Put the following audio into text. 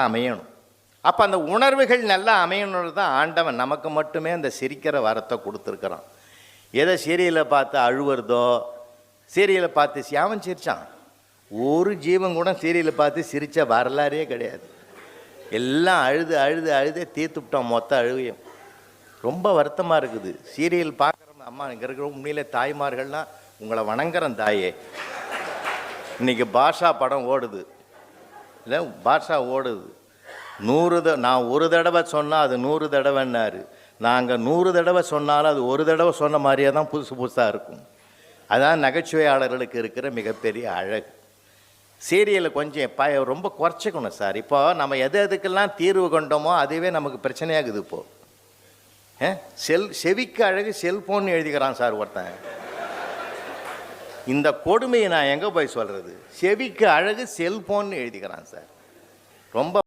அமையணும். அப்போ அந்த உணர்வுகள் நல்லா அமையணுன்னு தான் ஆண்டவன் நமக்கு மட்டுமே அந்த சிரிக்கிற வரத்தை கொடுத்துருக்குறான். எதை சீரியலை பார்த்து அழுவுறதோ, சீரியலை பார்த்து அவன் சிரித்தான். ஒரு ஜீவன் கூட சீரியலை பார்த்து சிரித்த வரலாறே கிடையாது. எல்லாம் அழுது அழுது அழுதே தீர்த்துவிட்டோம் மொத்த அழுகையும். ரொம்ப வருத்தமாக இருக்குது. சீரியல் பார்க்குற அம்மா இங்கே இருக்கிற உண்மையிலே தாய்மார்கள்லாம் உங்களை வணங்குறேன் தாயே. இன்றைக்கி பாஷா படம் ஓடுது இல்லை, பாஷா ஓடுது. நான் ஒரு தடவை சொன்னால் அது 100 தடவைன்னாரு. நாங்கள் 100 தடவை சொன்னாலும் அது ஒரு தடவை சொன்ன மாதிரியே தான் புதுசு புதுசாக இருக்கும். அதான் நகைச்சுவையாளர்களுக்கு இருக்கிற மிகப்பெரிய அழகு. சீரியலை கொஞ்சம் ரொம்ப குறைச்சிக்கணும் சார். இப்போ நம்ம எதுக்கெல்லாம் தீர்வு கொண்டோமோ அதுவே நமக்கு பிரச்சனையாகுது. இப்போது செவிக்கு அழகு செல்ஃபோன் எழுதிக்கிறான் சார் ஒருத்தன். இந்த கொடுமையை நான் எங்கே போய் சொல்கிறது? செவிக்கு அழகு செல்ஃபோன் எழுதிக்கிறான் சார். ரொம்ப